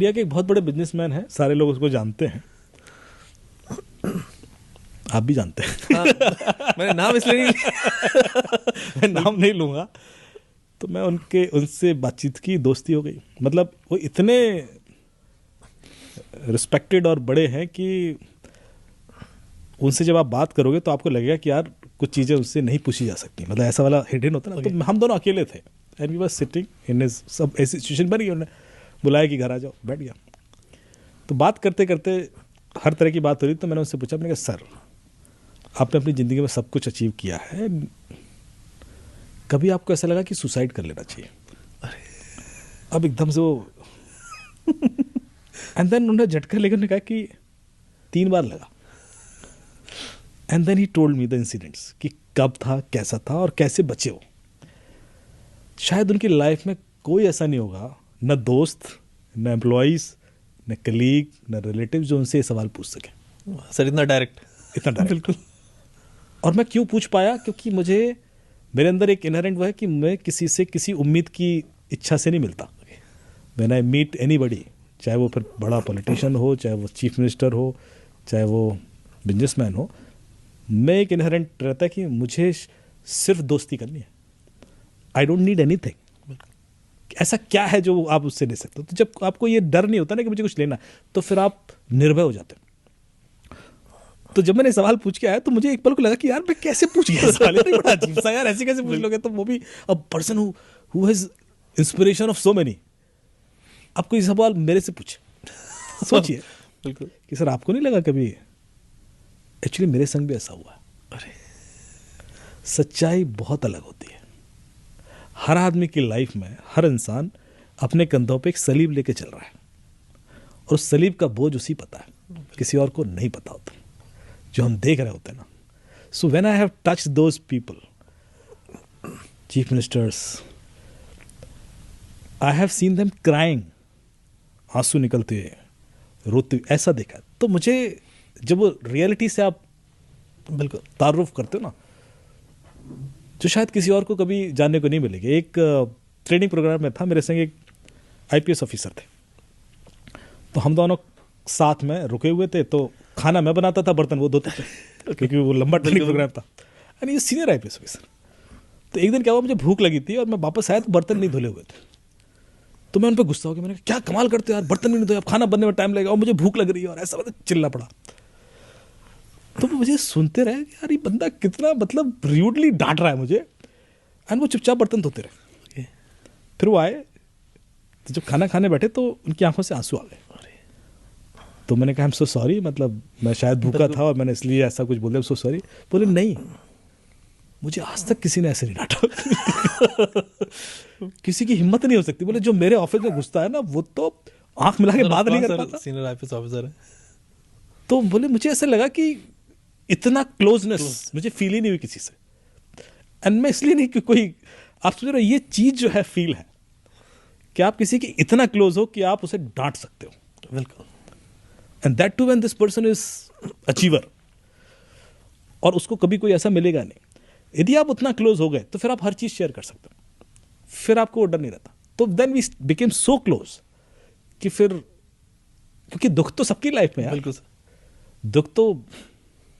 India के एक बहुत बड़े बिजनेसमैन है, सारे लोग उसको जानते हैं, आप भी जानते हैं। हाँ, मैंने नाम इसलिए नहीं मैं नाम नहीं लूंगा। तो मैं उनसे बातचीत की, दोस्ती हो गई। मतलब वो इतने रिस्पेक्टेड और बड़े हैं कि उनसे जब आप बात करोगे तो आपको लगेगा कि यार कुछ चीज़ें उससे नहीं पूछी जा सकती। मतलब ऐसा वाला हिडन होता है ना। तो हम दोनों अकेले थे and we was sitting in his, सब ऐसी सिचुएशन बन गई, उन्होंने बुलाया कि घर आ जाओ, बैठ गया। तो बात करते करते हर तरह की बात हो रही। तो मैंने उससे पूछा, मैंने कहा सर आपने अपनी ज़िंदगी में सब कुछ अचीव किया है, कभी आपको ऐसा लगा कि सुसाइड कर लेना चाहिए? अब एकदम से वो एंड देन उन्होंने झटका लेकर ने कहा कि 3 बार लगा। And then he told me the incidents कि कब था, कैसा था और कैसे बचे हो। शायद उनकी लाइफ में कोई ऐसा नहीं होगा, न दोस्त, न एम्प्लॉइज, न कलीग, न रिलेटिव जो उनसे ये सवाल पूछ सके। सर इतना डायरेक्ट बिल्कुल। और मैं क्यों पूछ पाया? क्योंकि मेरे अंदर एक इनहेरेंट वो है कि मैं किसी से किसी उम्मीद की इच्छा से नहीं मिलता। व्हेन आई मीट एनीबॉडी, चाहे वो फिर बड़ा पॉलिटिशियन हो, चाहे वो चीफ मिनिस्टर हो, चाहे वो बिजनेसमैन हो, मैं एक इनहेरेंट रहता है कि मुझे सिर्फ दोस्ती करनी है। I don't need anything. ऐसा क्या है जो आप उससे ले सकते हो? तो जब आपको ये डर नहीं होता ना कि मुझे कुछ लेना, तो फिर आप निर्भय हो जाते हो। तो जब मैंने सवाल पूछ के आया तो मुझे एक पल को लगा कि यार मैं कैसे पूछ गया सवाल, यार बड़ा अजीब सा, यार ऐसे कैसे पूछ लोगे? तो वो भी a person who has inspiration of so many, आपको ये सवाल मेरे से पूछे। सोचिए बिल्कुल कि सर आपको नहीं लगा कभी एक्चुअली मेरे संग भी ऐसा हुआ है? अरे सच्चाई बहुत अलग होती है। हर आदमी की लाइफ में हर इंसान अपने कंधों पे एक सलीब लेके चल रहा है और उस सलीब का बोझ उसी पता है, किसी और को नहीं पता होता, जो हम देख रहे होते हैं ना। So when I have touched those people, chief ministers, I have seen them crying, आंसू निकलते हुए, रोते हुए, ऐसा देखा। तो मुझे जब वो रियलिटी से आप बिल्कुल तारुफ करते हो ना, जो शायद किसी और को कभी जानने को नहीं मिलेगी। एक ट्रेनिंग प्रोग्राम में था, मेरे संग एक आईपीएस ऑफिसर थे। तो हम दोनों साथ में रुके हुए थे। तो खाना मैं बनाता था, बर्तन वो धोते थे क्योंकि वो लंबा ट्रेनिंग प्रोग्राम था। एंड ये सीनियर आईपीएस ऑफिसर। तो एक दिन क्या हुआ, मुझे भूख लगी थी और मैं वापस आया तो बर्तन नहीं धुले हुए थे। तो मैं उन पर गुस्सा हो गया। मैंने कहा क्या कमाल करते हो यार, बर्तन भी नहीं धोए, खाना बनने में टाइम लगेगा और मुझे भूख लग रही है, और ऐसा मतलब चिल्ला पड़ा। तो मुझे सुनते रहे कि यार ये बंदा कितना मतलब र्यूडली डांट रहा है मुझे। एंड वो चुपचाप बर्तन धोते रहे। फिर वो आए, तो जब खाना खाने बैठे तो उनकी आंखों से आंसू आ गए। तो मैंने कहा आई एम सो सॉरी, मतलब मैं शायद भूखा था और मैंने इसलिए ऐसा कुछ बोल दिया, सो सॉरी। बोले नहीं, मुझे आज तक किसी ने ऐसे नहीं डांटा। किसी की हिम्मत नहीं हो सकती। बोले जो मेरे ऑफिस में घुसता है ना, वो तो आंख मिला के बात नहीं कर पाता। सीनियर आईपीएस ऑफिसर है। तो बोले मुझे ऐसा लगा कि इतना क्लोजनेस मुझे फील ही नहीं हुई किसी से। एंड मैं इसलिए नहीं कि कोई, आप सोच रहे हो ये चीज जो है फील है कि आप किसी की इतना क्लोज हो कि आप उसे डांट सकते हो। बिल्कुल। And that too when this person is achiever, और उसको कभी कोई ऐसा मिलेगा नहीं। यदि आप उतना क्लोज हो गए तो फिर आप हर चीज शेयर कर सकते हो, फिर आपको वो डर नहीं रहता। तो then we became so close कि फिर, क्योंकि दुख तो सबकी लाइफ में है। बिल्कुल सर। दुख तो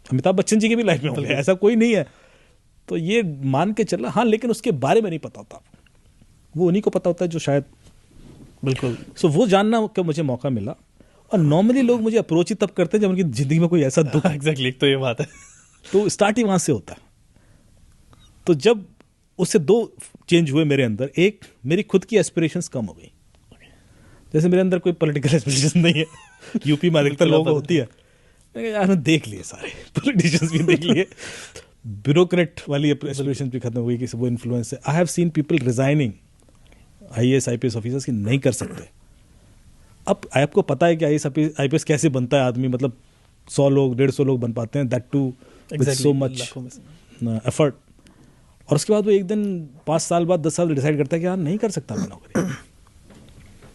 अमिताभ बच्चन जी की भी लाइफ में होंगे, ऐसा कोई नहीं है। तो ये मान के चलना। हाँ, लेकिन उसके बारे में नहीं पता होता, वो उन्हीं को पता होता है जो शायद। बिल्कुल। सो वो जानना का मुझे मौका मिला। और नॉर्मली लोग मुझे अप्रोच ही तब करते हैं जब उनकी जिंदगी में कोई ऐसा दुख। एग्जैक्टली, तो ये बात है। तो स्टार्ट ही वहां से होता है। तो जब उससे 2 चेंज हुए मेरे अंदर। एक, मेरी खुद की एस्पिरेशंस कम हो गई। जैसे मेरे अंदर कोई पॉलिटिकल एस्पिरेशन नहीं है, यूपी में अधिकतर लोगों को होती है। यार मैं देख लिए सारे पॉलिटिशियंस भी देख लिए, ब्यूरोक्रेट वाली एस्पिरेशन भी खत्म हो गई कि वो इन्फ्लुएंस है। I have seen people resigning IAS IPS officers की नहीं कर सकते। अब आपको पता है कि आईएएस आईपीएस कैसे बनता है आदमी, मतलब 100 लोग 150 लोग बन पाते हैं, that too with so much effort. और उसके बाद वो एक दिन 5 साल बाद 10 साल डिसाइड करता है कि यार नहीं कर सकता मैं नौकरी।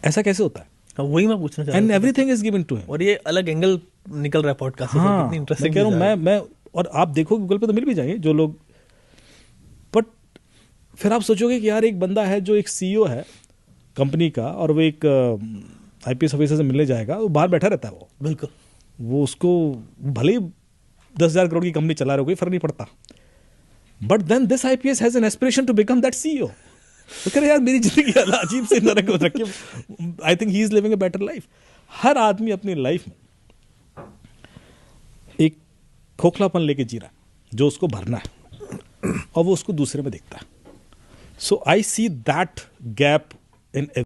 ऐसा कैसे होता है? वही मैं पूछना चाह रहा था। And everything is given to him. और ये अलग एंगल निकल रहा है पॉडकास्ट से। हाँ, कितनी इंटरेस्टिंग मैं कह रहा हूँ, मैं और आप देखो गूगल पे तो मिल भी जाएंगे जो लोग। बट फिर आप सोचोगे कि यार एक बंदा है जो एक सीईओ है कंपनी का, और वो एक आईपीएस ऑफिसर से मिलने जाएगा, वो बाहर बैठा रहता है, बिल्कुल वो उसको भले ही 10,000 करोड़ की कंपनी चला रहे हो, कोई फर्क नहीं पड़ता, but then this IPS has an aspiration to become that CEO. तो कह रहे यार मेरी जिंदगी अजीब से नरक हो रखी है, I think he is living a better life. हर आदमी अपनी लाइफ में एक खोखलापन लेके जी रहा है जो उसको भरना है, और वो उसको दूसरे में देखता है। सो आई सी दैट गैप इन